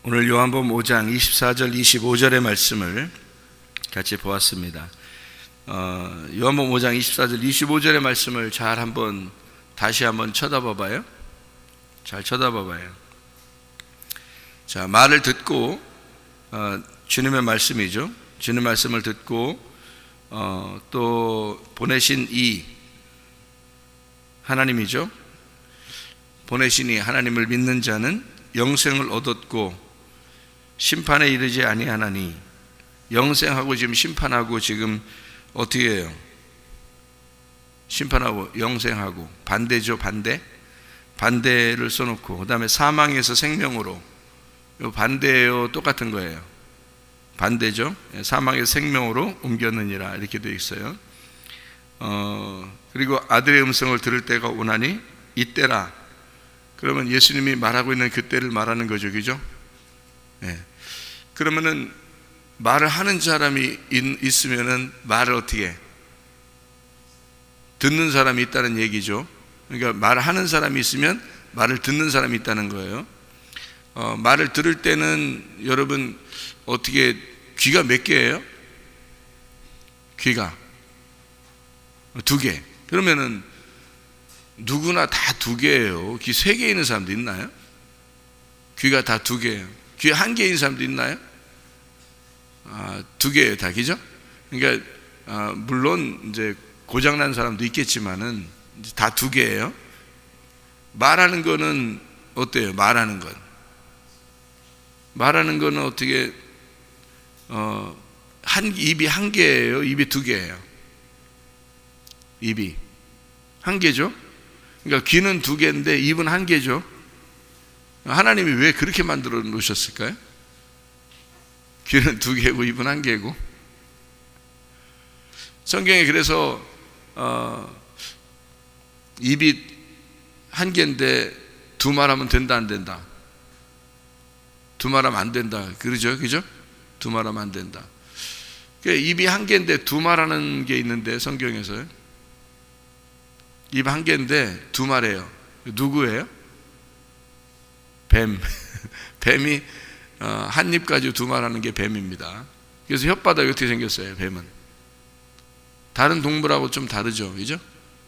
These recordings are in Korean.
오늘 요한복음 5장 24절 25절의 말씀을 같이 보았습니다. 요한복음 5장 24절 25절의 말씀을 다시 한번 쳐다봐봐요. 잘 쳐다봐봐요. 자, 말을 듣고 주님의 말씀이죠. 주님의 말씀을 듣고 또 보내신 이 하나님이죠. 보내신 이 하나님을 믿는 자는 영생을 얻었고 심판에 이르지 아니하나니, 영생하고 지금 심판하고 지금 어떻게 해요? 심판하고 영생하고 반대죠. 반대를 써놓고 그 다음에 사망에서 생명으로, 이 반대예요, 똑같은 거예요. 반대죠. 사망에서 생명으로 옮겼느니라 이렇게 되어 있어요. 그리고 아들의 음성을 들을 때가 오나니 이때라. 그러면 예수님이 말하고 있는 그때를 말하는 거죠, 그죠? 네. 그러면은 말을 하는 사람이 있으면은 말을 어떻게 해? 듣는 사람이 있다는 얘기죠. 그러니까 말하는 사람이 있으면 말을 듣는 사람이 있다는 거예요. 말을 들을 때는 여러분 어떻게, 귀가 몇 개예요? 귀가 2개. 그러면은 누구나 다 2개예요. 귀 3개 있는 사람도 있나요? 귀가 다 2개예요. 귀 1개 있는 사람도 있나요? 2개예요, 다, 그죠? 그러니까 물론 이제 고장난 사람도 있겠지만은 다 2개예요. 말하는 거는 어때요? 말하는 거는 어떻게 입이 1개예요? 입이 2개예요? 입이 1개죠? 그러니까 귀는 2개인데 입은 1개죠. 하나님이 왜 그렇게 만들어 놓으셨을까요? 귀는 2개고 입은 1개고. 성경에 그래서 입이 1개인데 두말하면 된다 안 된다? 두말하면 안 된다, 그러죠, 그죠? 두말하면 안 된다. 입이 1개인데 두말하는 게 있는데 성경에서요. 입 1개인데 두말해요. 누구예요? 뱀. 뱀이 한 입 가지고 두말하는 게 뱀입니다. 그래서 혓바닥이 어떻게 생겼어요? 뱀은 다른 동물하고 좀 다르죠, 그죠?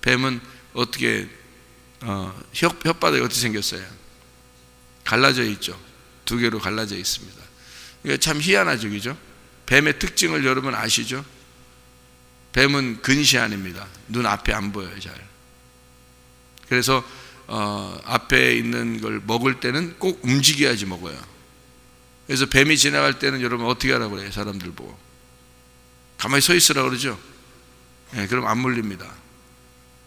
뱀은 어떻게 혓바닥이 어떻게 생겼어요? 갈라져 있죠. 2개로 갈라져 있습니다. 그러니까 참 희한하죠, 그죠? 뱀의 특징을 여러분 아시죠? 뱀은 근시안입니다. 눈 앞에 안 보여요, 잘. 그래서 앞에 있는 걸 먹을 때는 꼭 움직여야지 먹어요. 그래서 뱀이 지나갈 때는 여러분 어떻게 하라고 그래요? 사람들 보고 가만히 서 있으라고 그러죠. 네, 그럼 안 물립니다.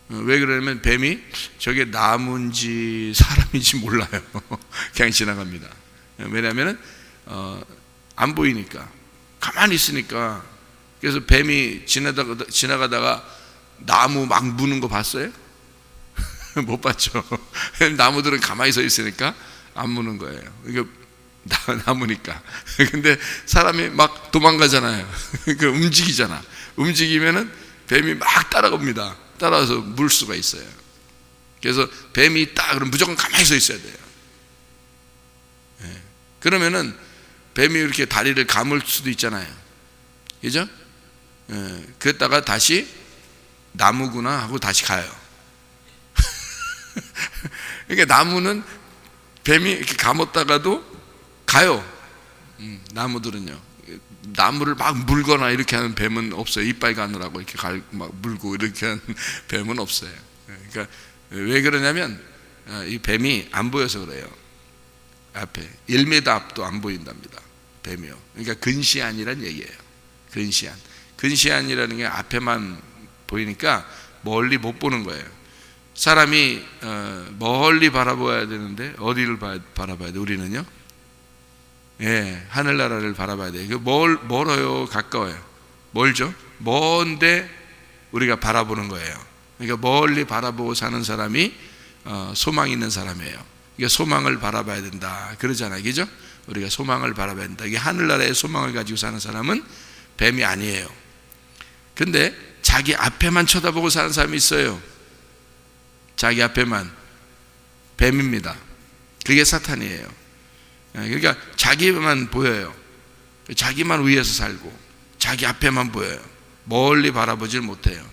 왜 그러냐면 뱀이 저게 나무인지 사람인지 몰라요. 그냥 지나갑니다. 왜냐하면 안 보이니까, 가만히 있으니까. 그래서 뱀이 지나가다가 나무 막 무는 거 봤어요? 못 봤죠. 나무들은 가만히 서 있으니까 안 무는 거예요. 이게 나무니까. 근데 사람이 막 도망가잖아요. 움직이잖아. 움직이면은 뱀이 막 따라갑니다. 따라와서 물 수가 있어요. 그래서 뱀이 있다 그러면 무조건 가만히 서 있어야 돼요. 그러면은 뱀이 이렇게 다리를 감을 수도 있잖아요, 그죠? 그랬다가 다시 나무구나 하고 다시 가요. 그러니까 나무는 뱀이 이렇게 감았다가도 가요. 나무들은요. 나무를 막 물거나 이렇게 하는 뱀은 없어요. 이빨 가느라고 이렇게 막 물고 이렇게 하는 뱀은 없어요. 그러니까 왜 그러냐면 이 뱀이 안 보여서 그래요. 앞에 1m 앞도 안 보인답니다, 뱀이요. 그러니까 근시안이란 얘기예요. 근시안이라는 게 앞에만 보이니까 멀리 못 보는 거예요. 사람이 멀리 바라봐야 되는데 어디를 바라봐야 돼? 우리는요, 하늘나라를 바라봐야 돼. 멀어요, 가까워요? 멀죠? 먼데 우리가 바라보는 거예요. 그러니까 멀리 바라보고 사는 사람이 소망 있는 사람이에요. 이게 소망을 바라봐야 된다 그러잖아요, 그죠? 우리가 소망을 바라봐야 된다. 이게 하늘나라의 소망을 가지고 사는 사람은 뱀이 아니에요. 근데 자기 앞에만 쳐다보고 사는 사람이 있어요. 자기 앞에만. 뱀입니다. 그게 사탄이에요. 그러니까 자기만 보여요. 자기만 위에서 살고 자기 앞에만 보여요. 멀리 바라보질 못해요.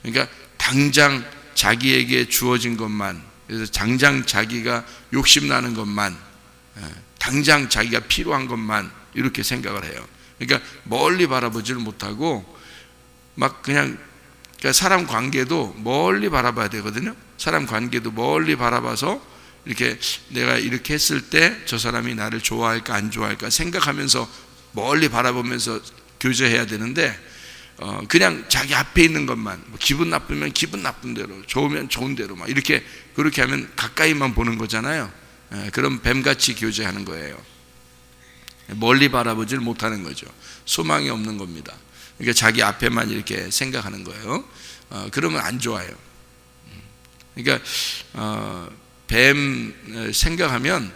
그러니까 당장 자기에게 주어진 것만, 그래서 당장 자기가 욕심나는 것만, 당장 자기가 필요한 것만 이렇게 생각을 해요. 그러니까 멀리 바라보질 못하고 막 그냥, 그러니까 사람 관계도 멀리 바라봐야 되거든요. 사람 관계도 멀리 바라봐서 이렇게 내가 이렇게 했을 때 저 사람이 나를 좋아할까 안 좋아할까 생각하면서 멀리 바라보면서 교제해야 되는데, 그냥 자기 앞에 있는 것만, 기분 나쁘면 기분 나쁜 대로, 좋으면 좋은 대로 막 이렇게, 그렇게 하면 가까이만 보는 거잖아요. 그럼 뱀같이 교제하는 거예요. 멀리 바라보질 못하는 거죠. 소망이 없는 겁니다. 그러니까 자기 앞에만 이렇게 생각하는 거예요. 그러면 안 좋아요. 그러니까 뱀 생각하면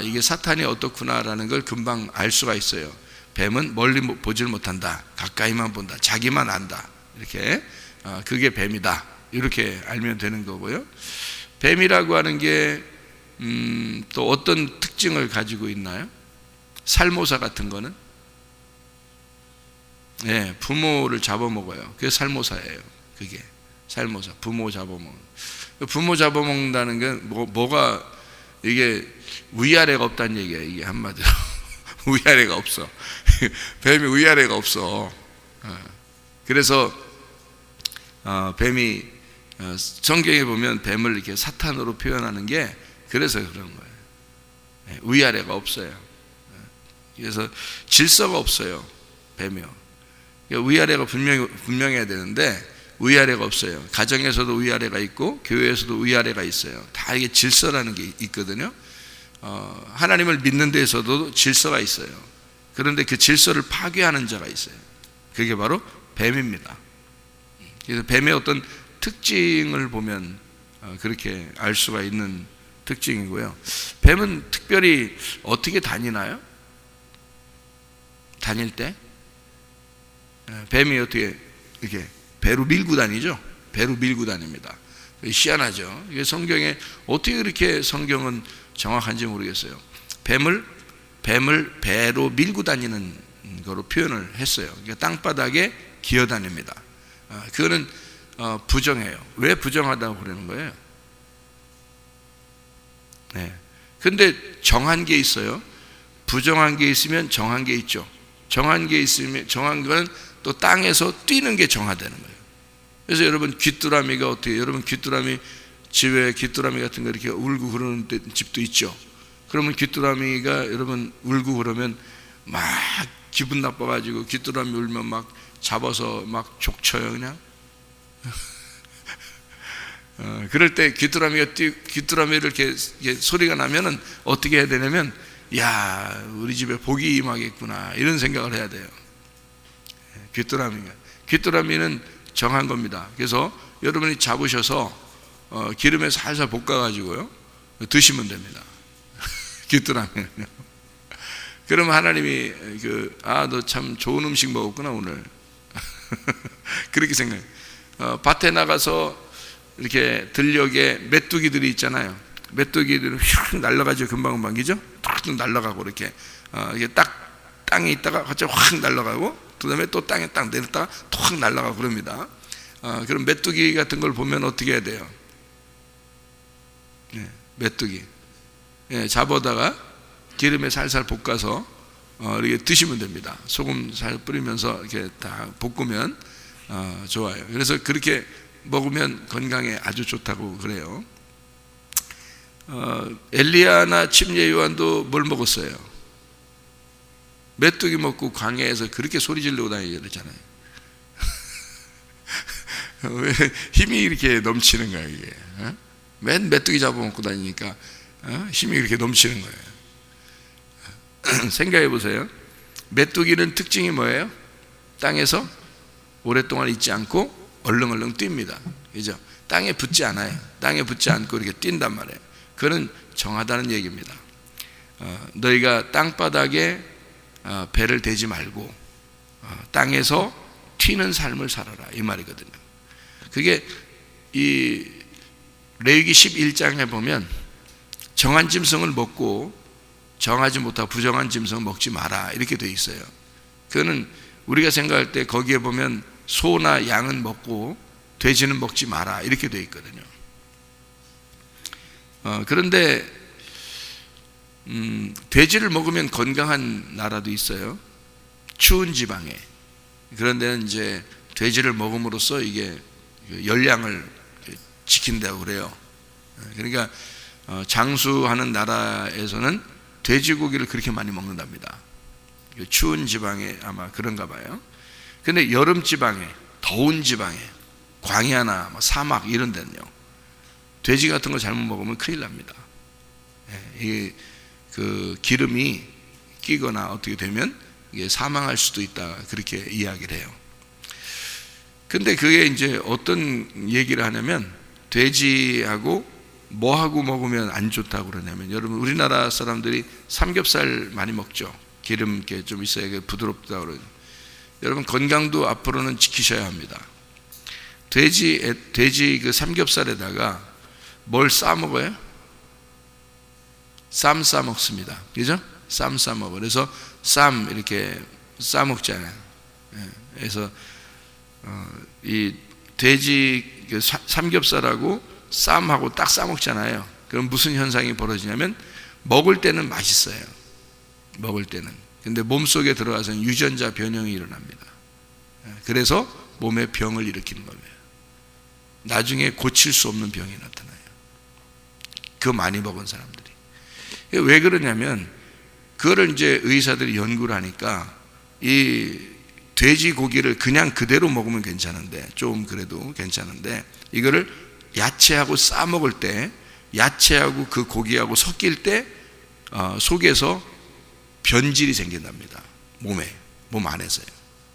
이게 사탄이 어떻구나라는 걸 금방 알 수가 있어요. 뱀은 멀리 보질 못한다, 가까이만 본다, 자기만 안다, 이렇게 그게 뱀이다, 이렇게 알면 되는 거고요. 뱀이라고 하는 게 또 어떤 특징을 가지고 있나요? 살모사 같은 거는 부모를 잡아먹어요. 그게 살모사예요. 그게 살모사, 부모 잡아먹는. 부모 잡아먹는다는 게 뭐가, 이게 위아래가 없다는 얘기예요. 이게 한마디로 위아래가 없어. 뱀이 위아래가 없어. 그래서 뱀이, 성경에 보면 뱀을 이렇게 사탄으로 표현하는 게 그래서 그런 거예요. 위아래가 없어요. 그래서 질서가 없어요, 뱀이요. 위아래가 분명해야 되는데 위아래가 없어요. 가정에서도 위아래가 있고 교회에서도 위아래가 있어요. 다 이게 질서라는 게 있거든요. 하나님을 믿는 데에서도 질서가 있어요. 그런데 그 질서를 파괴하는 자가 있어요. 그게 바로 뱀입니다. 그래서 뱀의 어떤 특징을 보면 그렇게 알 수가 있는 특징이고요. 뱀은 특별히 어떻게 다니나요? 다닐 때 뱀이 어떻게 이렇게 배로 밀고 다니죠? 배로 밀고 다닙니다. 희한하죠. 이게 성경에 어떻게 그렇게 성경은 정확한지 모르겠어요. 뱀을 배로 밀고 다니는 거로 표현을 했어요. 그러니까 땅바닥에 기어다닙니다. 그거는 부정해요. 왜 부정하다고 그러는 거예요? 근데 정한 게 있어요. 부정한 게 있으면 정한 게 있죠. 정한 게 있으면, 정한 거는 또 땅에서 뛰는 게 정화되는 거예요. 그래서 여러분 귀뚜라미가 어떻게, 여러분 귀뚜라미, 집에 귀뚜라미 같은 거 이렇게 울고 그러는 집도 있죠. 그러면 귀뚜라미가 여러분 울고 그러면 막 기분 나빠가지고 귀뚜라미 울면 막 잡아서 막 족쳐요, 그냥. 그럴 때 귀뚜라미를 이렇게 소리가 나면은 어떻게 해야 되냐면, 야, 우리 집에 복이 임하겠구나, 이런 생각을 해야 돼요. 귀뚜라미는 정한 겁니다. 그래서 여러분이 잡으셔서 기름에 살살 볶아가지고요 드시면 됩니다. 귀뚜라미는요. 그러면 하나님이 너 참 좋은 음식 먹었구나 오늘. 그렇게 생각해요. 밭에 나가서 이렇게 들녘에 메뚜기들이 있잖아요. 메뚜기들은 휙 날아가죠. 금방금방, 그죠? 툭 날아가고 이렇게 이게 딱 땅에 있다가 갑자기 확 날아가고, 그 다음에 또 땅에 딱 내렸다가 툭 날아가고 그럽니다. 그럼 메뚜기 같은 걸 보면 어떻게 해야 돼요? 메뚜기 잡아다가 기름에 살살 볶아서 이렇게 드시면 됩니다. 소금 살 뿌리면서 이렇게 다 볶으면 좋아요. 그래서 그렇게 먹으면 건강에 아주 좋다고 그래요. 엘리야나 침례 요한도 뭘 먹었어요? 메뚜기 먹고 광야에서 그렇게 소리 지르고 다니게 되잖아요. 왜 힘이 이렇게 넘치는 거야, 이게? 맨 메뚜기 잡아먹고 다니니까 힘이 이렇게 넘치는 거예요. 생각해 보세요. 메뚜기는 특징이 뭐예요? 땅에서 오랫동안 있지 않고 얼렁얼렁 뜁니다. 그죠? 땅에 붙지 않아요. 땅에 붙지 않고 이렇게 뛴단 말이에요. 그거는 정하다는 얘기입니다. 너희가 땅바닥에 배를 대지 말고 땅에서 튀는 삶을 살아라, 이 말이거든요. 그게 이 레위기 11장에 보면 정한 짐승을 먹고 정하지 못하고 부정한 짐승 먹지 마라 이렇게 돼 있어요. 그거는 우리가 생각할 때 거기에 보면 소나 양은 먹고 돼지는 먹지 마라 이렇게 돼 있거든요. 그런데 돼지를 먹으면 건강한 나라도 있어요. 추운 지방에. 그런 데는 이제 돼지를 먹음으로써 이게 열량을 지킨다고 그래요. 그러니까 장수하는 나라에서는 돼지고기를 그렇게 많이 먹는답니다. 추운 지방에 아마 그런가 봐요. 근데 여름 지방에, 더운 지방에, 광야나 사막 이런 데는요, 돼지 같은 거 잘못 먹으면 큰일 납니다. 이게 그 기름이 끼거나 어떻게 되면 이게 사망할 수도 있다 그렇게 이야기를 해요. 근데 그게 이제 어떤 얘기를 하냐면 돼지하고 뭐하고 먹으면 안 좋다고 그러냐면, 여러분 우리나라 사람들이 삼겹살 많이 먹죠. 기름 이렇게 좀 있어야 부드럽다고 그러죠. 여러분 건강도 앞으로는 지키셔야 합니다. 돼지 그 삼겹살에다가 뭘 싸 먹어요? 쌈 싸 먹습니다. 그죠? 쌈 싸 먹어. 그래서 쌈 이렇게 싸 먹잖아요. 그래서 이 돼지 그 삼겹살하고 쌈하고 딱 싸 먹잖아요. 그럼 무슨 현상이 벌어지냐면 먹을 때는 맛있어요. 먹을 때는. 근데 몸속에 들어가서는 유전자 변형이 일어납니다. 그래서 몸에 병을 일으키는 거예요. 나중에 고칠 수 없는 병이 나타나요. 그 많이 먹은 사람들이. 왜 그러냐면 그거를 이제 의사들이 연구를 하니까 이 돼지고기를 그냥 그대로 먹으면 괜찮은데, 좀 그래도 괜찮은데, 이거를 야채하고 싸 먹을 때 야채하고 그 고기하고 섞일 때 속에서 변질이 생긴답니다. 몸 안에서요.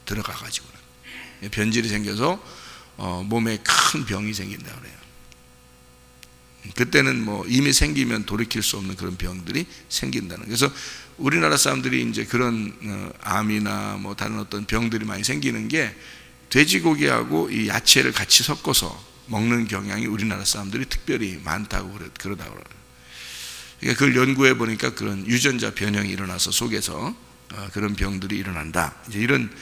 들어가 가지고는 변질이 생겨서 몸에 큰 병이 생긴다 그래요. 그때는 뭐 이미 생기면 돌이킬 수 없는 그런 병들이 생긴다는. 그래서 우리나라 사람들이 이제 그런 암이나 뭐 다른 어떤 병들이 많이 생기는 게 돼지고기하고 이 야채를 같이 섞어서 먹는 경향이 우리나라 사람들이 특별히 많다고 그러다고 그래요. 그러니까 그걸 연구해 보니까 그런 유전자 변형이 일어나서 속에서 그런 병들이 일어난다. 이제 이런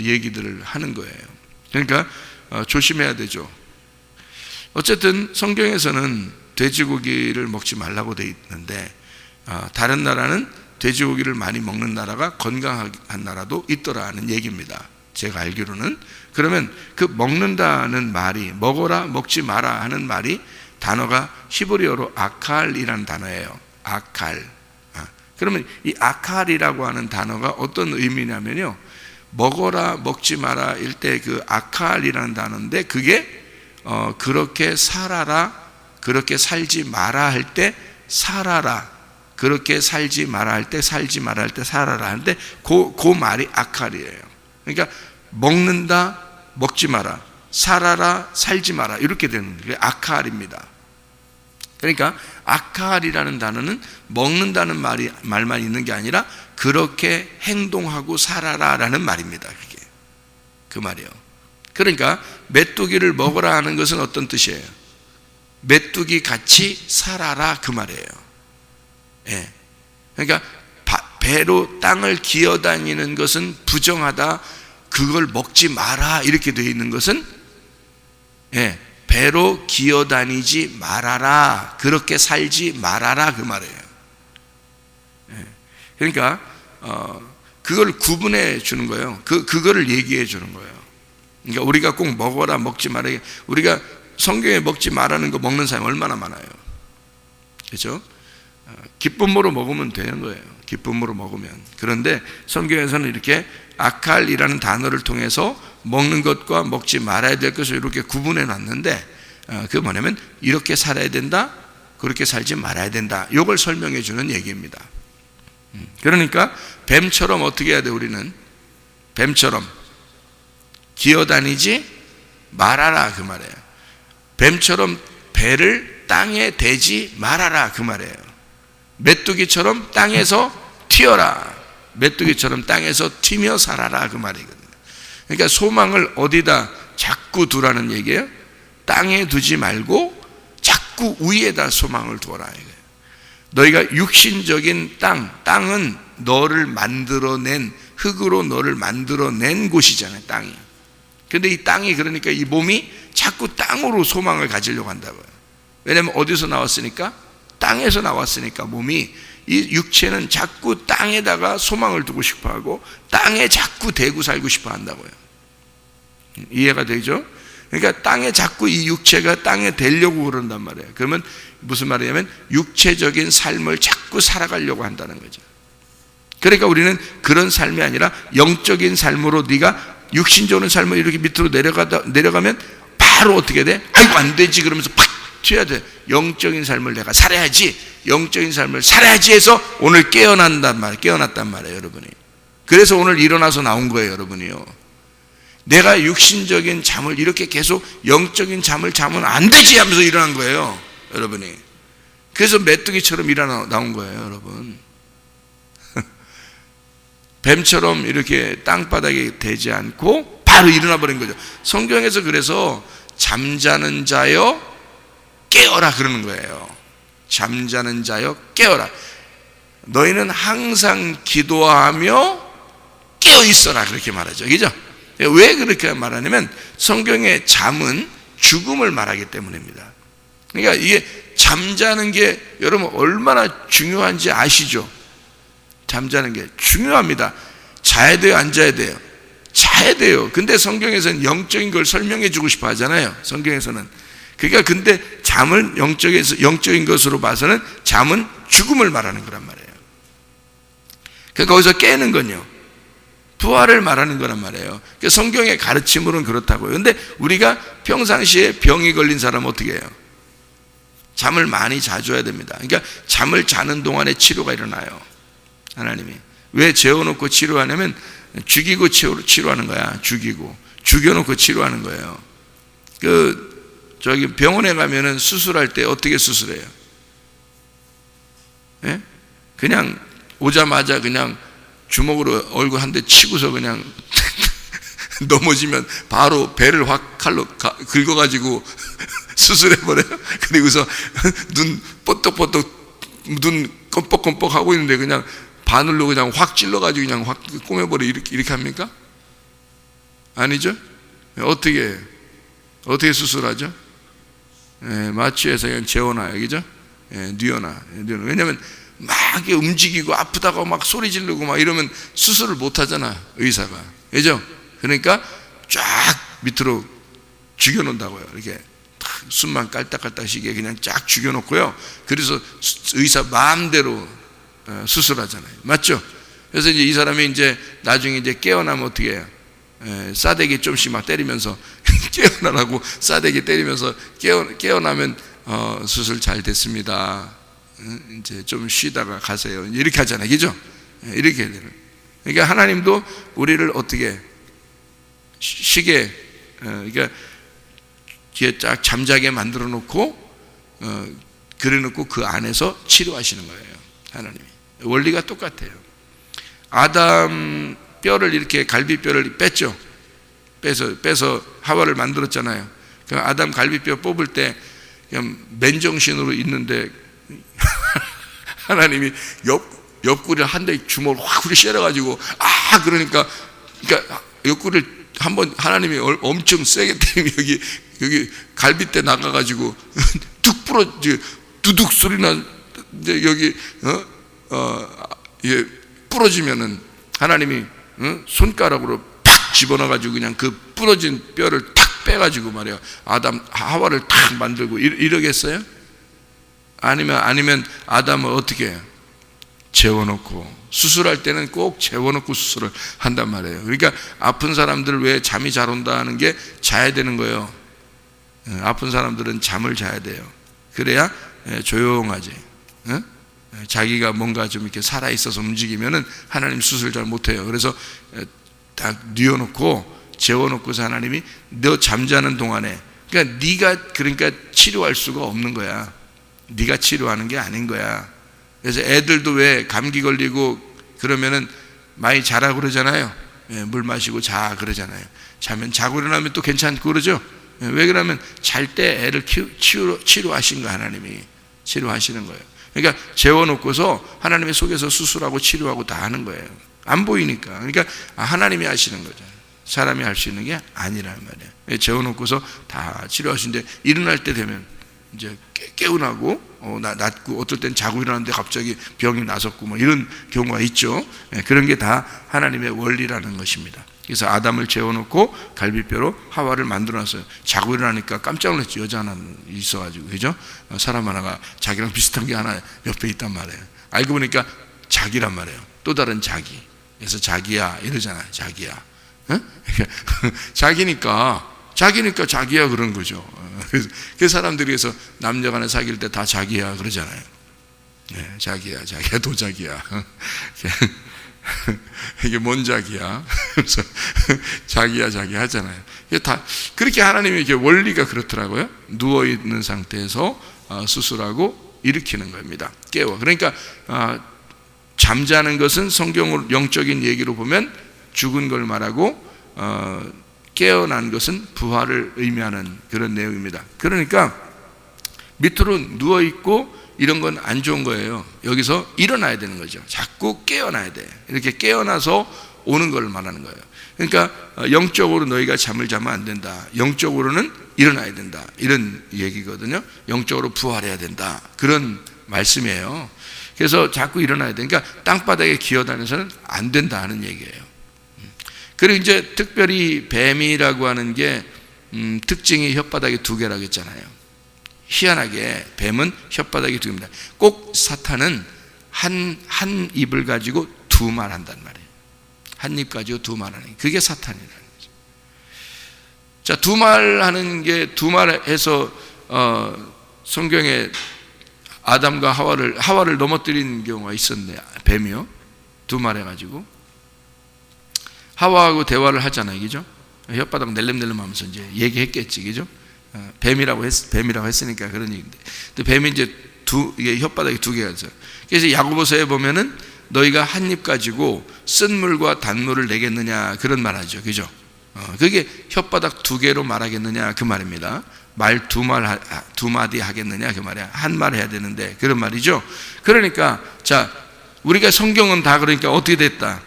얘기들을 하는 거예요. 그러니까 조심해야 되죠. 어쨌든 성경에서는 돼지고기를 먹지 말라고 돼 있는데 다른 나라는 돼지고기를 많이 먹는 나라가 건강한 나라도 있더라는 얘기입니다. 제가 알기로는. 그러면 그 먹는다는 말이, 먹어라 먹지 마라 하는 말이 단어가 히브리어로 아칼이라는 단어예요. 아칼. 그러면 이 아칼이라고 하는 단어가 어떤 의미냐면요, 먹어라 먹지 마라 일 때 그 아칼이라는 단어인데, 그게 그렇게 살아라, 그렇게 살지 마라 할 때 살아라, 그렇게 살지 마라 할 때 살지 마라 할 때 살아라 하는데 그 말이 아칼이에요. 그러니까 먹는다, 먹지 마라, 살아라, 살지 마라 이렇게 되는 게 아칼입니다. 그러니까 아칼이라는 단어는 먹는다는 말만 있는 게 아니라 그렇게 행동하고 살아라라는 말입니다. 그게 그 말이에요. 그러니까 메뚜기를 먹으라 하는 것은 어떤 뜻이에요? 메뚜기 같이 살아라 그 말이에요. 예. 그러니까 배로 땅을 기어다니는 것은 부정하다, 그걸 먹지 마라 이렇게 되어 있는 것은, 예, 배로 기어다니지 말아라, 그렇게 살지 말아라 그 말이에요. 예. 그러니까 그걸 구분해 주는 거예요. 그거를 얘기해 주는 거예요. 그러니까 우리가 꼭 먹어라 먹지 마라, 우리가 성경에 먹지 말라는 거 먹는 사람이 얼마나 많아요. 그렇죠? 기쁨으로 먹으면 되는 거예요. 기쁨으로 먹으면. 그런데 성경에서는 이렇게 아칼이라는 단어를 통해서 먹는 것과 먹지 말아야 될 것을 이렇게 구분해 놨는데, 그게 뭐냐면 이렇게 살아야 된다, 그렇게 살지 말아야 된다, 이걸 설명해 주는 얘기입니다. 그러니까 뱀처럼 어떻게 해야 돼? 우리는 뱀처럼 기어다니지 말아라 그 말이에요. 뱀처럼 배를 땅에 대지 말아라 그 말이에요. 메뚜기처럼 땅에서 튀어라, 메뚜기처럼 땅에서 튀며 살아라 그 말이거든요. 그러니까 소망을 어디다 자꾸 두라는 얘기예요. 땅에 두지 말고 자꾸 위에다 소망을 두어라 이거예요. 너희가 육신적인 땅은 너를 만들어낸, 흙으로 너를 만들어낸 곳이잖아요, 땅이. 근데 이 땅이, 그러니까 이 몸이 자꾸 땅으로 소망을 가지려고 한다고요. 왜냐하면 어디서 나왔으니까? 땅에서 나왔으니까 몸이, 이 육체는 자꾸 땅에다가 소망을 두고 싶어하고 땅에 자꾸 대고 살고 싶어 한다고요. 이해가 되죠? 그러니까 땅에 자꾸 이 육체가 땅에 대려고 그런단 말이에요. 그러면 무슨 말이냐면 육체적인 삶을 자꾸 살아가려고 한다는 거죠. 그러니까 우리는 그런 삶이 아니라 영적인 삶으로, 네가 육신적인 삶을 이렇게 밑으로 내려가면 바로 어떻게 돼? 아이고 안 되지 그러면서 팍 튀어야 돼. 영적인 삶을 내가 살아야지, 영적인 삶을 살아야지 해서 오늘 깨어났단 말이에요, 여러분이. 그래서 오늘 일어나서 나온 거예요, 여러분이요. 내가 육신적인 잠을 이렇게 계속 영적인 잠을 자면 안 되지 하면서 일어난 거예요, 여러분이. 그래서 메뚜기처럼 나온 거예요, 여러분. 뱀처럼 이렇게 땅바닥에 대지 않고 바로 일어나 버린 거죠. 성경에서 그래서 잠자는 자여 깨어라 그러는 거예요. 잠자는 자여 깨어라. 너희는 항상 기도하며 깨어 있어라 그렇게 말하죠. 그죠? 왜 그렇게 말하냐면 성경의 잠은 죽음을 말하기 때문입니다. 그러니까 이게 잠자는 게 여러분 얼마나 중요한지 아시죠? 잠자는 게 중요합니다. 자야 돼요, 안 자야 돼요? 자야 돼요. 근데 성경에서는 영적인 걸 설명해 주고 싶어 하잖아요, 성경에서는. 그러니까 근데 잠을 영적인 것으로 봐서는 잠은 죽음을 말하는 거란 말이에요. 그러니까 거기서 깨는 건요, 부활을 말하는 거란 말이에요. 그러니까 성경의 가르침으로는 그렇다고요. 근데 우리가 평상시에 병이 걸린 사람은 어떻게 해요? 잠을 많이 자줘야 됩니다. 그러니까 잠을 자는 동안에 치료가 일어나요. 하나님이 왜 재워놓고 치료하냐면 죽이고 치료하는 거야. 죽여놓고 치료하는 거예요. 저기 병원에 가면은 수술할 때 어떻게 수술해요? 예? 그냥 오자마자 그냥 주먹으로 얼굴 한 대 치고서 그냥 넘어지면 바로 배를 확 칼로 긁어가지고 수술해버려요. 그리고서 눈 뽀떡뽀떡, 눈 껌뻑껌뻑 하고 있는데 그냥 바늘로 그냥 확 찔러가지고 그냥 확 꼬매버려. 이렇게 합니까? 아니죠? 어떻게 수술하죠? 마취해서 그냥 재워놔요. 그죠? 뉘어놔. 왜냐면 막 움직이고 아프다고 막 소리 지르고 막 이러면 수술을 못 하잖아, 의사가. 그죠? 그러니까 쫙 밑으로 죽여놓는다고요. 이렇게 숨만 깔딱깔딱 쉬게 그냥 쫙 죽여놓고요. 그래서 의사 마음대로 수술하잖아요. 맞죠? 그래서 이제 이 사람이 이제 나중에 이제 깨어나면 어떻게 해요? 싸대기 좀씩 막 때리면서 깨어나라고 싸대기 때리면서 깨어나면 수술 잘 됐습니다. 이제 좀 쉬다가 가세요. 이렇게 하잖아요. 그죠? 이렇게 해야 되는. 그러니까 하나님도 우리를 어떻게 쉬게, 그러니까 뒤에 쫙 잠자게 만들어 놓고 그래 놓고 그 안에서 치료하시는 거예요, 하나님이. 원리가 똑같아요. 아담 뼈를 이렇게 갈비뼈를 뺐죠. 빼서 하와를 만들었잖아요. 그 아담 갈비뼈 뽑을 때 그냥 맨정신으로 있는데 하나님이 옆구리를 한 대 주먹을 확 후려가지고 그러니까 옆구리를 한번 하나님이 엄청 세게 때리면 여기 갈비뼈 나가가지고 뚝 두둑 소리나 여기 부러지면은 하나님이 손가락으로 팍 집어넣어가지고 그냥 그 부러진 뼈를 탁 빼가지고 말이야 하와를 탁 만들고 이러겠어요? 아니면 아담을 어떻게 해요? 재워놓고, 수술할 때는 꼭 재워놓고 수술을 한단 말이에요. 그러니까 아픈 사람들 왜 잠이 잘 온다는 게 자야 되는 거예요. 아픈 사람들은 잠을 자야 돼요. 그래야 조용하지. 자기가 뭔가 좀 이렇게 살아있어서 움직이면은 하나님 수술 잘 못해요. 그래서 딱 뉘어놓고 재워놓고서 하나님이 너 잠자는 동안에, 그러니까 치료할 수가 없는 거야. 네가 치료하는 게 아닌 거야. 그래서 애들도 왜 감기 걸리고 그러면은 많이 자라고 그러잖아요. 물 마시고 자 그러잖아요. 자면 자고 일어나면 또 괜찮고 그러죠. 왜 그러면 잘 때 애를 치료하신 거, 하나님이 치료하시는 거예요. 그러니까 재워놓고서 하나님의 속에서 수술하고 치료하고 다 하는 거예요. 안 보이니까. 그러니까 하나님이 하시는 거죠. 사람이 할 수 있는 게 아니란 말이에요. 재워놓고서 다 치료하시는데 일어날 때 되면 이제 깨어나고 낫고 어떨 땐 자고 일어났는데 갑자기 병이 나섰고 뭐 이런 경우가 있죠. 그런 게 다 하나님의 원리라는 것입니다. 그래서 아담을 재워놓고 갈비뼈로 하와를 만들어놨어요. 자고 일어나니까 깜짝 놀랐지. 여자 하나 있어가지고, 그죠? 사람 하나가 자기랑 비슷한 게 하나 옆에 있단 말이에요. 알고 보니까 자기란 말이에요. 또 다른 자기. 그래서 자기야 이러잖아요. 자기야. 자기니까 자기야 그런 거죠. 그 사람들이 그래서 남녀간에 사귈 때 다 자기야 그러잖아요. 네, 자기야 도자기야. 이게 뭔 자기야? 그래서 자기야 하잖아요. 이게 다 그렇게 하나님의 이게 원리가 그렇더라고요. 누워 있는 상태에서 수술하고 일으키는 겁니다. 깨워. 그러니까 잠자는 것은 성경으로 영적인 얘기로 보면 죽은 걸 말하고 깨어난 것은 부활을 의미하는 그런 내용입니다. 그러니까 밑으로 누워 있고 이런 건 안 좋은 거예요. 여기서 일어나야 되는 거죠. 자꾸 깨어나야 돼. 이렇게 깨어나서 오는 걸 말하는 거예요. 그러니까 영적으로 너희가 잠을 자면 안 된다. 영적으로는 일어나야 된다. 이런 얘기거든요. 영적으로 부활해야 된다. 그런 말씀이에요. 그래서 자꾸 일어나야 돼. 그러니까 땅바닥에 기어다녀서는 안 된다 하는 얘기예요. 그리고 이제 특별히 뱀이라고 하는 게 특징이 혓바닥이 2개라고 했잖아요. 희한하게 뱀은 혓바닥이 2개입니다. 꼭 사탄은 한 입을 가지고 2말 한단 말이에요. 한 입 가지고 2말 하는 게 그게 사탄이라는 거죠. 자, 2말 하는 게 2말 해서 성경에 아담과 하와를 넘어뜨린 경우가 있었네. 뱀이요. 2말 해가지고 하와하고 대화를 하잖아요, 그죠? 혓바닥 낼름낼름 하면서 이제 얘기했겠지, 그죠? 뱀이라고 했으니까 그런 얘기인데. 근데 뱀이 이제 이게 혓바닥이 2개가 있어요. 그래서 야고보서에 보면은 너희가 한 입 가지고 쓴 물과 단물을 내겠느냐 그런 말 하죠, 그죠? 그게 혓바닥 2개로 말하겠느냐 그 말입니다. 말 2마디 하겠느냐 그 말이야. 한 말 해야 되는데 그런 말이죠. 그러니까 자, 우리가 성경은 다 그러니까 어떻게 됐다?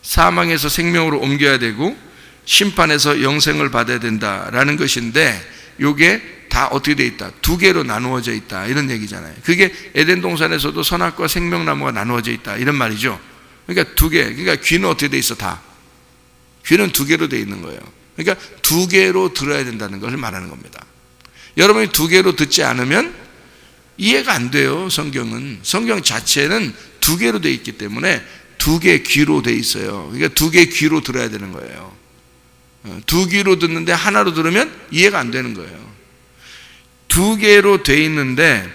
사망에서 생명으로 옮겨야 되고 심판에서 영생을 받아야 된다라는 것인데 이게 다 어떻게 돼 있다? 2개로 나누어져 있다 이런 얘기잖아요. 그게 에덴 동산에서도 선악과 생명나무가 나누어져 있다 이런 말이죠. 그러니까 2개. 그러니까 귀는 어떻게 돼 있어? 다 귀는 2개로 돼 있는 거예요. 그러니까 2개로 들어야 된다는 것을 말하는 겁니다. 여러분이 2개로 듣지 않으면 이해가 안 돼요. 성경은 성경 자체는 2개로 돼 있기 때문에 2개 귀로 돼 있어요. 그러니까 2개 귀로 들어야 되는 거예요. 2귀로 듣는데 하나로 들으면 이해가 안 되는 거예요. 2개로 돼 있는데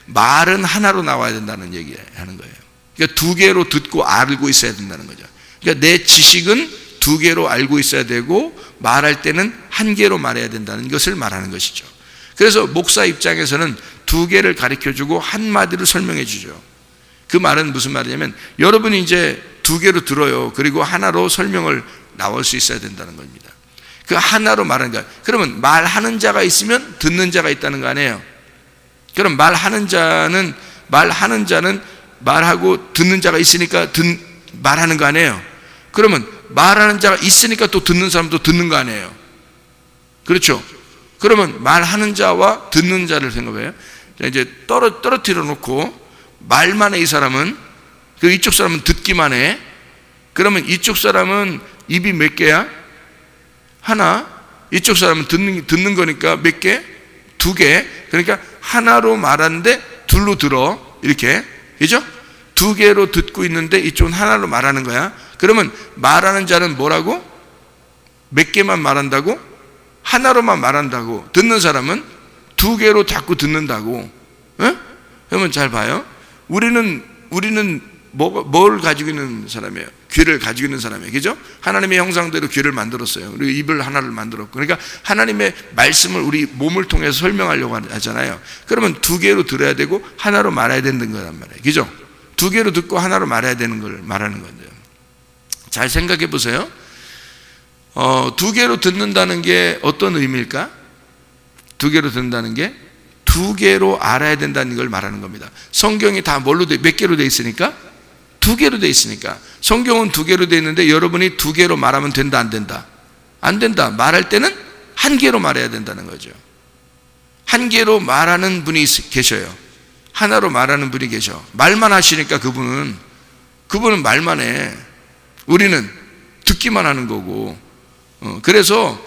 말은 하나로 나와야 된다는 얘기 하는 거예요. 그러니까 2개로 듣고 알고 있어야 된다는 거죠. 그러니까 내 지식은 2개로 알고 있어야 되고 말할 때는 1개로 말해야 된다는 것을 말하는 것이죠. 그래서 목사 입장에서는 2개를 가르쳐주고 한마디로 설명해 주죠. 그 말은 무슨 말이냐면 여러분이 이제 2개로 들어요. 그리고 하나로 설명을 나올 수 있어야 된다는 겁니다. 그 하나로 말하는 거야. 그러면 말하는 자가 있으면 듣는 자가 있다는 거 아니에요? 그럼 말하는 자는 말하고 듣는 자가 있으니까 말하는 거 아니에요? 그러면 말하는 자가 있으니까 또 듣는 사람도 듣는 거 아니에요? 그렇죠? 그러면 말하는 자와 듣는 자를 생각해요. 이제 떨어뜨려 놓고 말만 해 이 사람은, 그 이쪽 사람은 듣기만 해. 그러면 이쪽 사람은 입이 몇 개야? 하나. 이쪽 사람은 듣는 거니까 몇 개? 2개. 그러니까 하나로 말하는데 둘로 들어. 이렇게. 그죠? 2개로 듣고 있는데 이쪽은 하나로 말하는 거야. 그러면 말하는 자는 뭐라고? 몇 개만 말한다고? 하나로만 말한다고. 듣는 사람은 2개로 자꾸 듣는다고. 그러면 잘 봐요. 우리는 뭘 가지고 있는 사람이에요? 귀를 가지고 있는 사람이에요. 그죠? 하나님의 형상대로 귀를 만들었어요. 그리고 입을 하나를 만들었고. 그러니까 하나님의 말씀을 우리 몸을 통해서 설명하려고 하잖아요. 그러면 2개로 들어야 되고 하나로 말해야 되는 거란 말이에요. 그죠? 2개로 듣고 하나로 말해야 되는 걸 말하는 건데요. 잘 생각해 보세요. 2개로 듣는다는 게 어떤 의미일까? 2개로 듣는다는 게 두 개로 알아야 된다는 걸 말하는 겁니다. 성경이 다 몇 개로 돼 있으니까? 두 개로 돼 있으니까. 성경은 두 개로 돼 있는데 여러분이 두 개로 말하면 된다, 안 된다? 안 된다. 말할 때는 한 개로 말해야 된다는 거죠. 한 개로 말하는 분이 계셔요. 하나로 말하는 분이 계셔. 말만 하시니까 그분은 말만 해. 우리는 듣기만 하는 거고. 그래서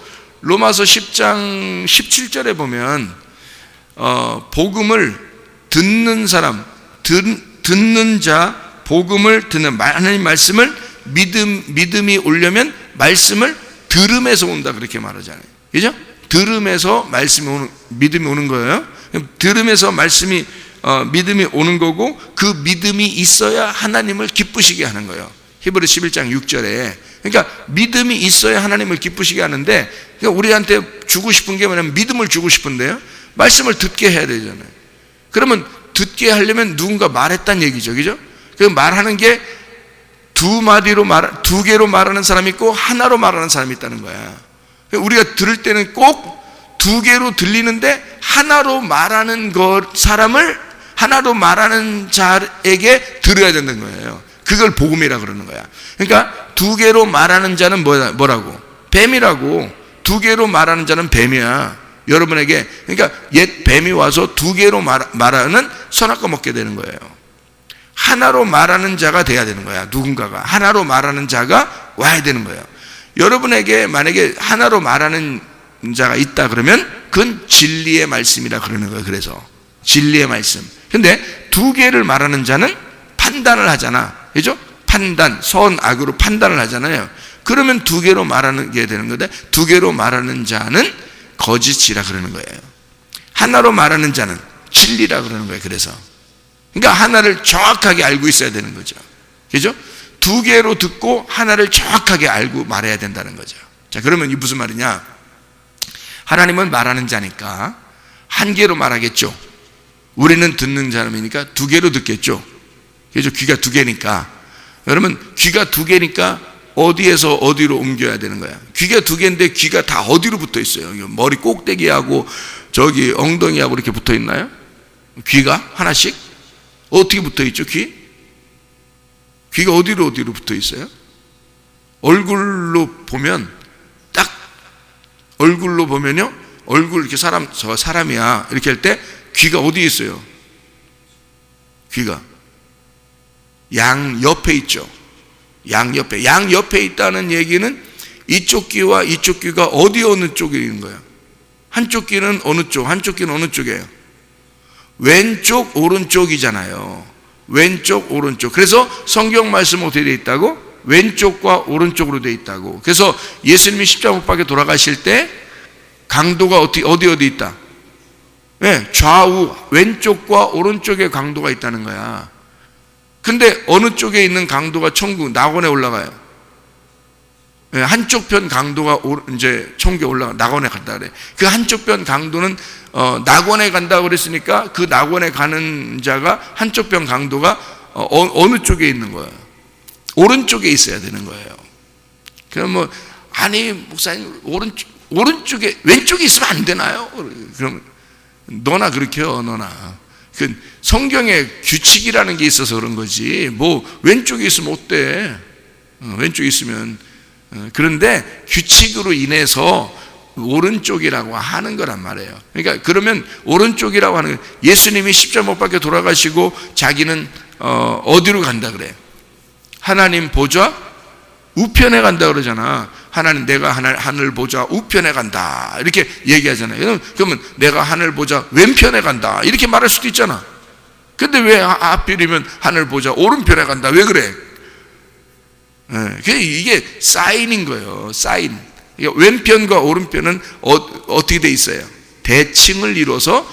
로마서 10장 17절에 보면 복음을 듣는 사람, 듣는 자, 복음을 듣는 하나님 말씀을 믿음이 오려면 말씀을 들음에서 온다, 그렇게 말하잖아요. 그죠? 들음에서 믿음이 오는 거예요. 들음에서 믿음이 오는 거고, 그 믿음이 있어야 하나님을 기쁘시게 하는 거예요. 히브리 11장 6절에. 그러니까 믿음이 있어야 하나님을 기쁘시게 하는데, 그러니까 우리한테 주고 싶은 게 뭐냐면 믿음을 주고 싶은데요, 말씀을 듣게 해야 되잖아요. 그러면 듣게 하려면 누군가 말했다는 얘기죠. 그죠? 그 말하는 게 두 개로 말하는 사람이 있고 하나로 말하는 사람이 있다는 거야. 우리가 들을 때는 꼭 두 개로 들리는데 하나로 말하는 사람을 하나로 말하는 자에게 들어야 된다는 거예요. 그걸 복음이라 그러는 거야. 그러니까 두 개로 말하는 자는 뭐라고? 뱀이라고. 두 개로 말하는 자는 뱀이야. 여러분에게. 그러니까 옛 뱀이 와서 두 개로 말하는 선악과 먹게 되는 거예요. 하나로 말하는 자가 돼야 되는 거야. 누군가가 하나로 말하는 자가 와야 되는 거예요. 여러분에게 만약에 하나로 말하는 자가 있다 그러면 그건 진리의 말씀이라 그러는 거예요. 그래서 진리의 말씀. 근데 두 개를 말하는 자는 판단을 하잖아. 그죠? 판단, 선악으로 판단을 하잖아요. 그러면 두 개로 말하는 게 되는 건데, 두 개로 말하는 자는 거짓이라 그러는 거예요. 하나로 말하는 자는 진리라 그러는 거예요. 그래서 그러니까 하나를 정확하게 알고 있어야 되는 거죠. 그죠? 두 개로 듣고 하나를 정확하게 알고 말해야 된다는 거죠. 자, 그러면 이 무슨 말이냐? 하나님은 말하는 자니까 한 개로 말하겠죠. 우리는 듣는 사람이니까 두 개로 듣겠죠. 그죠? 귀가 두 개니까. 여러분, 귀가 두 개니까 어디에서 어디로 옮겨야 되는 거야. 귀가 두 개인데 귀가 다 어디로 붙어 있어요? 머리 꼭대기하고 저기 엉덩이하고 이렇게 붙어 있나요? 귀가 하나씩? 어떻게 붙어 있죠? 귀가 어디로 붙어 있어요? 얼굴로 보면, 딱 얼굴로 보면요, 얼굴 이렇게 저 사람이야 이렇게 할 때 귀가 어디에 있어요? 귀가 양 옆에 있죠. 양 옆에 있다는 얘기는 이쪽 귀와 이쪽 귀가 어느 쪽에 있는 거예요? 한쪽 귀는 어느 쪽, 한쪽 귀는 어느 쪽이에요? 왼쪽 오른쪽이잖아요. 왼쪽 오른쪽. 그래서 성경 말씀 어떻게 되어 있다고? 왼쪽과 오른쪽으로 되어 있다고. 그래서 예수님이 십자가 못 박혀 돌아가실 때 강도가 어디 있다? 네, 좌우 왼쪽과 오른쪽에 강도가 있다는 거야. 근데 어느 쪽에 있는 강도가 천국 낙원에 올라가요? 네, 한쪽 편 강도가 이제 천국에 올라가 낙원에 간다 그래. 그 한쪽 편 강도는 낙원에 간다고 그랬으니까 그 낙원에 가는 자가 한쪽 편 강도가 어느 쪽에 있는 거예요? 오른쪽에 있어야 되는 거예요. 그럼 아니 목사님 오른쪽에 왼쪽에 있으면 안 되나요? 그럼 너나 그렇게 해요. 너나. 그 성경에 규칙이라는 게 있어서 그런 거지. 왼쪽에 있으면 어때? 왼쪽에 있으면. 그런데 규칙으로 인해서 오른쪽이라고 하는 거란 말이에요. 그러니까 그러면 오른쪽이라고 하는 거예요. 예수님이 십자가 못 박혀 돌아가시고 자기는 어디로 간다 그래? 하나님 보좌 우편에 간다 그러잖아. 하나님 내가 하늘 보좌 우편에 간다 이렇게 얘기하잖아요. 그러면 내가 하늘 보좌 왼편에 간다 이렇게 말할 수도 있잖아. 근데 왜 하필이면 하늘 보좌 오른편에 간다? 왜 그래? 이게 사인인 거예요. 사인. 왼편과 오른편은 어떻게 돼 있어요? 대칭을 이뤄서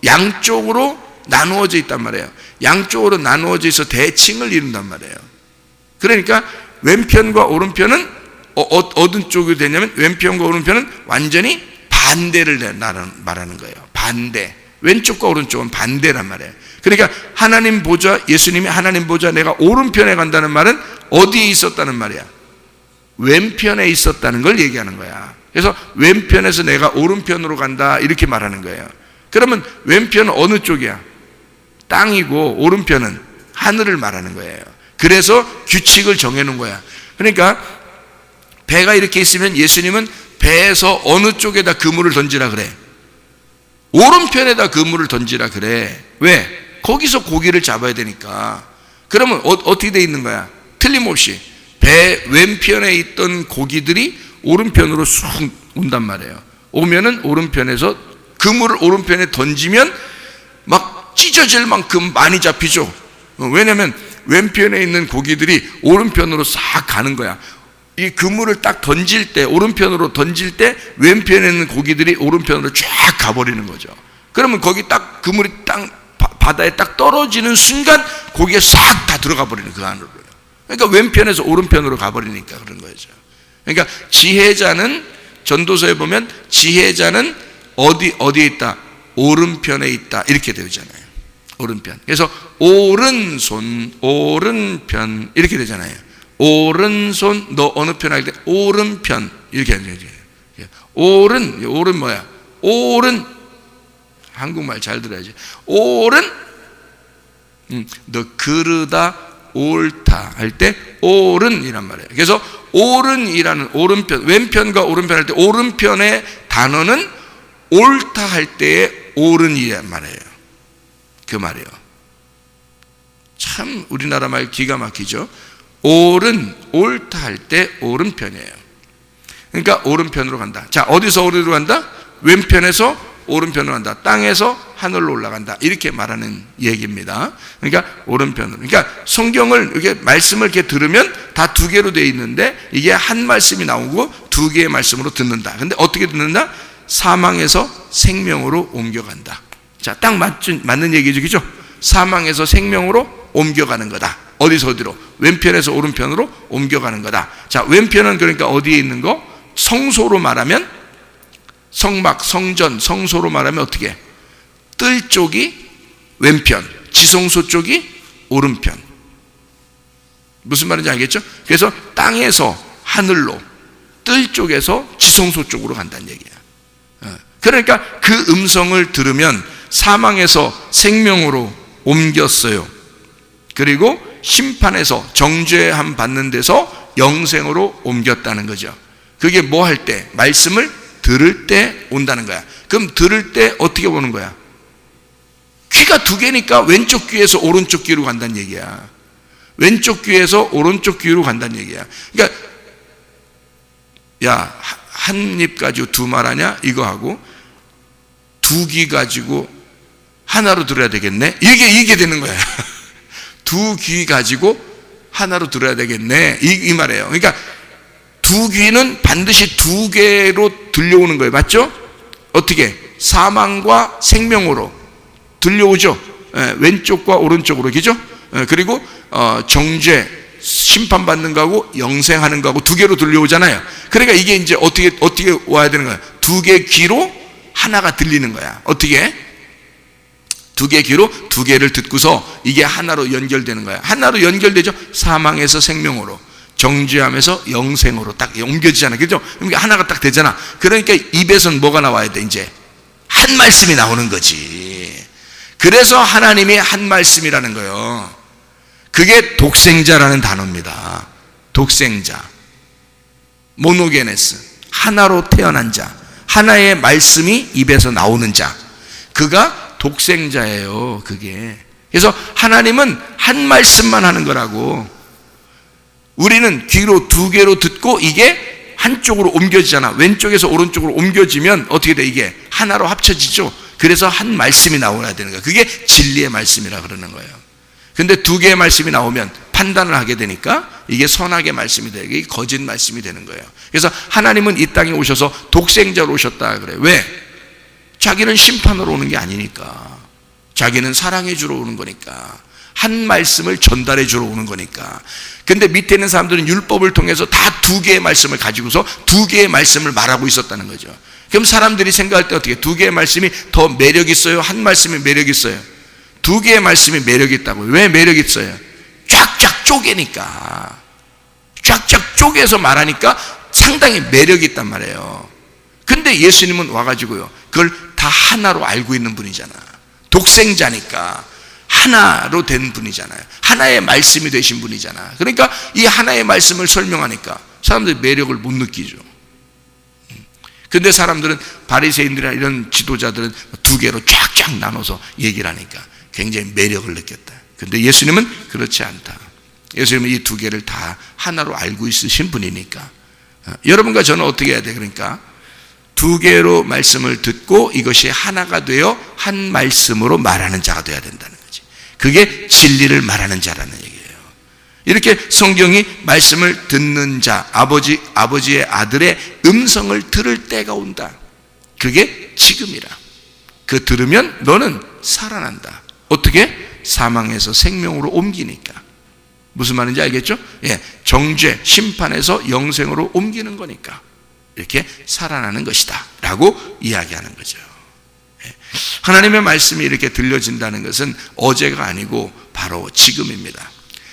양쪽으로 나누어져 있단 말이에요. 양쪽으로 나누어져 있어 대칭을 이룬단 말이에요. 그러니까 왼편과 오른편은 어떤 쪽이 되냐면 왼편과 오른편은 완전히 반대를 말하는 거예요. 반대. 왼쪽과 오른쪽은 반대란 말이에요. 그러니까 하나님 보좌, 예수님이 하나님 보좌 내가 오른편에 간다는 말은 어디에 있었다는 말이야? 왼편에 있었다는 걸 얘기하는 거야. 그래서 왼편에서 내가 오른편으로 간다 이렇게 말하는 거예요. 그러면 왼편은 어느 쪽이야? 땅이고 오른편은 하늘을 말하는 거예요. 그래서 규칙을 정해놓은 거야. 그러니까 배가 이렇게 있으면 예수님은 배에서 어느 쪽에다 그물을 던지라 그래? 오른편에다 그물을 던지라 그래. 왜? 거기서 고기를 잡아야 되니까. 그러면 어떻게 돼 있는 거야? 틀림없이 배 왼편에 있던 고기들이 오른편으로 쑥 온단 말이에요. 오면은 오른편에서 그물을 오른편에 던지면 막 찢어질 만큼 많이 잡히죠. 왜냐면 왼편에 있는 고기들이 오른편으로 싹 가는 거야. 이 그물을 딱 던질 때, 오른편으로 던질 때 왼편에 있는 고기들이 오른편으로 쫙 가버리는 거죠. 그러면 거기 딱 그물이 딱 바다에 딱 떨어지는 순간 고기가 싹 다 들어가 버리는 그 안으로요. 그러니까 왼편에서 오른편으로 가버리니까 그런 거죠. 그러니까 지혜자는, 전도서에 보면 지혜자는 어디에 있다? 오른편에 있다. 이렇게 되잖아요. 오른편. 그래서 오른손, 오른편 이렇게 되잖아요. 오른손, 너 어느 편 할 때 오른편 이렇게 하는 거죠. 오른 뭐야? 오른, 한국말 잘 들어야지. 오른, 너 그르다 옳다 할 때 오른이란 말이에요. 그래서 오른이라는, 오른편, 왼편과 오른편 할 때 오른편의 단어는 옳다 할 때의 오른이란 말이에요. 그 말이에요. 참 우리나라 말 기가 막히죠. 오른, 옳다 할 때 오른편이에요. 그러니까 오른편으로 간다. 자, 어디서 어디로 간다? 왼편에서 오른편으로 간다. 땅에서 하늘로 올라간다. 이렇게 말하는 얘기입니다. 그러니까 오른편으로. 그러니까 성경을 이렇게 말씀을 이렇게 들으면 다 두 개로 되어 있는데 이게 한 말씀이 나오고 두 개의 말씀으로 듣는다. 근데 어떻게 듣는다? 사망에서 생명으로 옮겨간다. 자, 딱 맞는 얘기죠. 그죠? 사망에서 생명으로 옮겨가는 거다. 어디서 어디로? 왼편에서 오른편으로 옮겨가는 거다. 자, 왼편은 그러니까 어디에 있는 거? 성소로 말하면 성막, 성전, 성소로 말하면 어떻게? 뜰 쪽이 왼편, 지성소 쪽이 오른편. 무슨 말인지 알겠죠? 그래서 땅에서 하늘로, 뜰 쪽에서 지성소 쪽으로 간다는 얘기야. 그러니까 그 음성을 들으면 사망에서 생명으로 옮겼어요. 그리고 심판에서 정죄함 받는 데서 영생으로 옮겼다는 거죠. 그게 뭐 할 때? 말씀을 들을 때 온다는 거야. 그럼 들을 때 어떻게 보는 거야? 귀가 두 개니까 왼쪽 귀에서 오른쪽 귀로 간다는 얘기야. 왼쪽 귀에서 오른쪽 귀로 간다는 얘기야. 그러니까 야, 한 입 가지고 두 말 하냐? 이거 하고 두 귀 가지고 하나로 들어야 되겠네? 이게 되는 거야. 두 귀 가지고 하나로 들어야 되겠네. 이 말이에요. 그러니까 두 귀는 반드시 두 개로 들려오는 거예요. 맞죠? 어떻게? 사망과 생명으로 들려오죠. 왼쪽과 오른쪽으로. 그죠? 그리고 정죄, 심판받는 거하고 영생하는 거하고 두 개로 들려오잖아요. 그러니까 이게 이제 어떻게 와야 되는 거야? 두 개 귀로 하나가 들리는 거야. 어떻게? 두 개 귀로 두 개를 듣고서 이게 하나로 연결되는 거야. 하나로 연결되죠. 사망에서 생명으로, 정죄함에서 영생으로 딱 옮겨지잖아. 그죠? 그러니까 하나가 딱 되잖아. 그러니까 입에서는 뭐가 나와야 돼? 이제 한 말씀이 나오는 거지. 그래서 하나님이 한 말씀이라는 거예요. 그게 독생자라는 단어입니다. 독생자, 모노게네스, 하나로 태어난 자, 하나의 말씀이 입에서 나오는 자, 그가 독생자예요. 그게. 그래서 하나님은 한 말씀만 하는 거라고. 우리는 귀로 두 개로 듣고 이게 한쪽으로 옮겨지잖아. 왼쪽에서 오른쪽으로 옮겨지면 어떻게 돼? 이게 하나로 합쳐지죠. 그래서 한 말씀이 나와야 되는 거야. 그게 진리의 말씀이라 그러는 거예요. 근데 두 개의 말씀이 나오면 판단을 하게 되니까 이게 선악의 말씀이 되고 이게 거짓 말씀이 되는 거예요. 그래서 하나님은 이 땅에 오셔서 독생자로 오셨다 그래요. 왜? 자기는 심판으로 오는 게 아니니까. 자기는 사랑해 주러 오는 거니까. 한 말씀을 전달해 주러 오는 거니까. 근데 밑에 있는 사람들은 율법을 통해서 다 두 개의 말씀을 가지고서 두 개의 말씀을 말하고 있었다는 거죠. 그럼 사람들이 생각할 때 어떻게? 두 개의 말씀이 더 매력 있어요? 한 말씀이 매력 있어요? 두 개의 말씀이 매력 있다고요. 왜 매력 있어요? 쫙쫙 쪼개니까. 쫙쫙 쪼개서 말하니까 상당히 매력이 있단 말이에요. 근데 예수님은 와가지고요, 그걸 다 하나로 알고 있는 분이잖아. 독생자니까 하나로 된 분이잖아요. 하나의 말씀이 되신 분이잖아. 그러니까 이 하나의 말씀을 설명하니까 사람들이 매력을 못 느끼죠. 근데 사람들은 바리새인들이나 이런 지도자들은 두 개로 쫙쫙 나눠서 얘기를 하니까 굉장히 매력을 느꼈다. 근데 예수님은 그렇지 않다. 예수님은 이 두 개를 다 하나로 알고 있으신 분이니까 여러분과 저는 어떻게 해야 돼? 그러니까 두 개로 말씀을 듣고 이것이 하나가 되어 한 말씀으로 말하는 자가 되어야 된다는 거지. 그게 진리를 말하는 자라는 얘기예요. 이렇게 성경이 말씀을 듣는 자, 아버지의 아들의 음성을 들을 때가 온다. 그게 지금이라. 그 들으면 너는 살아난다. 어떻게? 사망에서 생명으로 옮기니까. 무슨 말인지 알겠죠? 예, 정죄, 심판에서 영생으로 옮기는 거니까 이렇게 살아나는 것이다 라고 이야기하는 거죠. 예, 하나님의 말씀이 이렇게 들려진다는 것은 어제가 아니고 바로 지금입니다.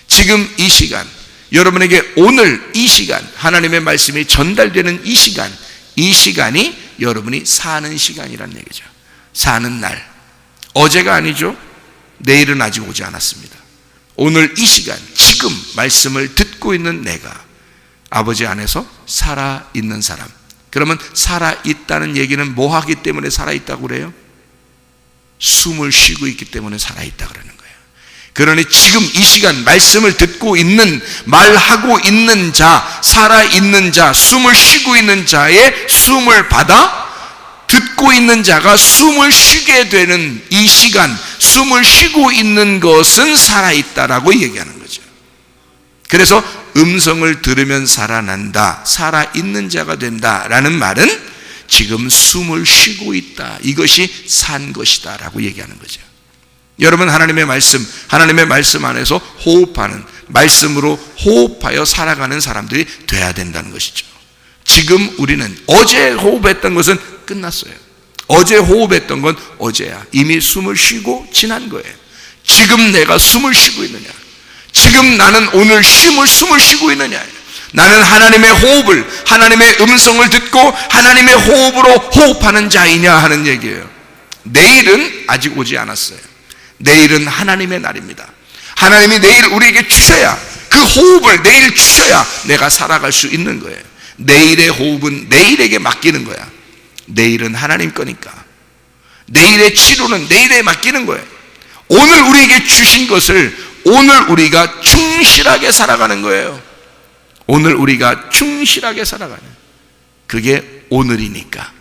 지금 이 시간, 여러분에게 오늘 이 시간, 하나님의 말씀이 전달되는 이 시간이 여러분이 사는 시간이라는 얘기죠. 사는 날. 어제가 아니죠. 내일은 아직 오지 않았습니다. 오늘 이 시간, 지금 말씀을 듣고 있는 내가 아버지 안에서 살아있는 사람. 그러면 살아있다는 얘기는 뭐 하기 때문에 살아있다고 그래요? 숨을 쉬고 있기 때문에 살아있다 그러는 거예요. 그러니 지금 이 시간 말씀을 듣고 있는, 말하고 있는 자, 살아있는 자, 숨을 쉬고 있는 자의 숨을 받아 듣고 있는 자가 숨을 쉬게 되는 이 시간, 숨을 쉬고 있는 것은 살아있다라고 얘기하는 거죠. 그래서 음성을 들으면 살아난다, 살아있는 자가 된다라는 말은 지금 숨을 쉬고 있다, 이것이 산 것이다 라고 얘기하는 거죠. 여러분, 하나님의 말씀 안에서 호흡하는, 말씀으로 호흡하여 살아가는 사람들이 돼야 된다는 것이죠. 지금 우리는 어제 호흡했던 것은 끝났어요. 어제 호흡했던 건 어제야. 이미 숨을 쉬고 지난 거예요. 지금 내가 숨을 쉬고 있느냐? 지금 나는 오늘 숨을 쉬고 있느냐? 나는 하나님의 호흡을, 하나님의 음성을 듣고 하나님의 호흡으로 호흡하는 자이냐 하는 얘기예요. 내일은 아직 오지 않았어요. 내일은 하나님의 날입니다. 하나님이 내일 우리에게 주셔야, 그 호흡을 내일 주셔야 내가 살아갈 수 있는 거예요. 내일의 호흡은 내일에게 맡기는 거야. 내일은 하나님 거니까. 내일의 치료는 내일에 맡기는 거예요. 오늘 우리에게 주신 것을 오늘 우리가 충실하게 살아가는 거예요. 오늘 우리가 충실하게 살아가는, 그게 오늘이니까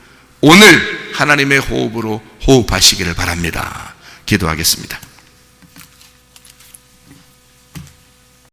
오늘 하나님의 호흡으로 호흡하시기를 바랍니다. 기도하겠습니다.